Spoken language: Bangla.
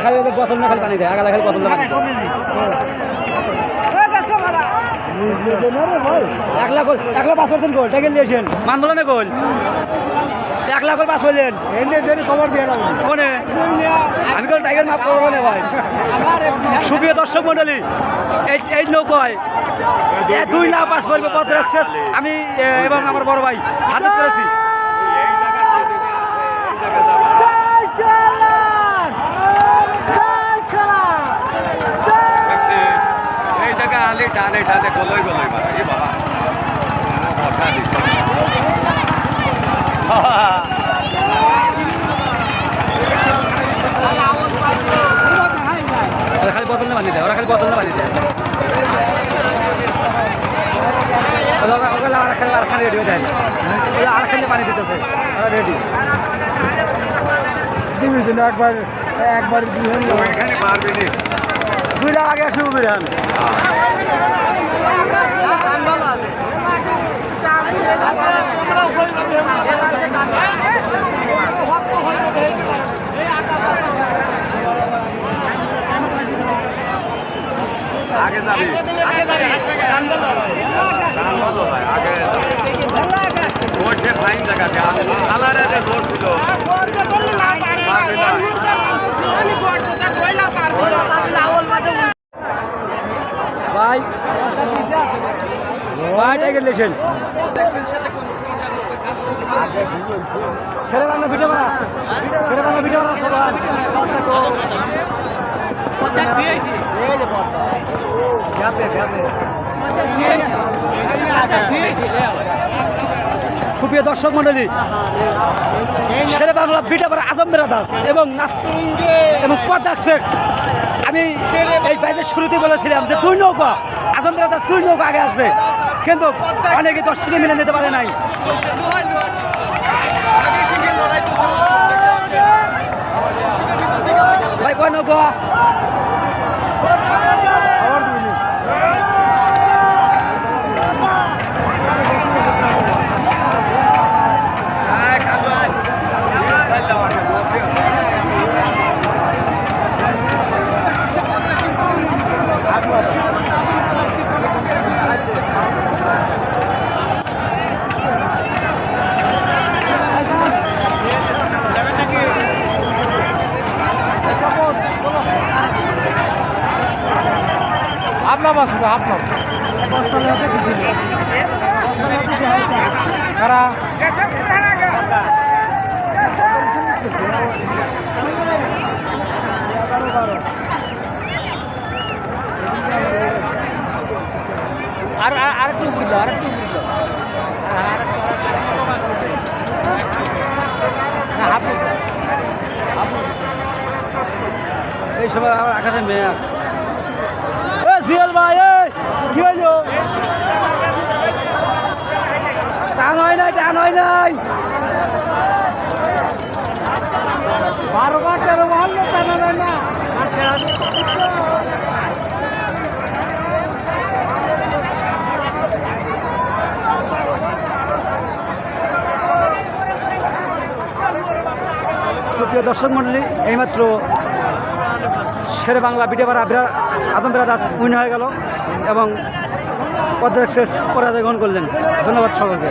খালি বোতল না খালি পানি দেয় আগালা খালি বোতল না পানি 1,05% গোল টাইগেল দিয়েছেন মান বলো না গোল 1,05 হইলেন খবর দিয়ে কোনে আমি কোন টাইগার মাফ করবো না ভাই সুপ্রিয় দর্শক মন্ডলী এই নৌকায় 2,05 বলবো পথের শেষ আমি এবং আমার বড় ভাই হাতে করেছি এই জায়গা আলি টানে টানে গলই গলই মারা এই বাবা বর্ষা দিচ্ছে খালি বোতল না বানিয়ে দেয় ওরা খালি বোতল না বানিয়ে দেয় আরেকখানে রেডি হয়ে যায় আরেকখানে পানি দিতেছে ওরা রেডি দিবি দিন একবার এখানে মারবে নি 2 আগে আসবে বিধান আগে যাবি আগে ফাইন দেখাতে আলাদা জোর ছিল ভাই ভাই টাইগার লেছেন ছেড়ে বাংলা ভিডিও বানা ছেড়ে বাংলা ভিডিও বানা সুপ্রিয় দর্শক মন্ডলী শেরে বাংলা বিটাবার আজম দাস এবং পদ্মা এক্সপ্রেস আমি এই বাইরের শুরুতে বলেছিলাম যে 2 নৌকা আজম দাস 2 নৌকা আগে আসবে কিন্তু অনেকে দর্শকে মেনে নিতে পারে নাই ভাই কয় নৌকা আপনার বাসু আপনার কারা আর একটু বুঝলো আর একটু বুঝলো এই সময় আমার আকাশে মেয়ে জিয়াল ভাই কি হইলো টান হয় নাই 12 বার 13 বার টানা যায় না সুপ্রিয় দর্শক মন্ডলী এইমাত্র শেরে বাংলা বিটিআর আজম দাস উইন হয়ে গেল এবং পদ্মা এক্সপ্রেস পরাজয় গ্রহণ করলেন ধন্যবাদ সকলকে।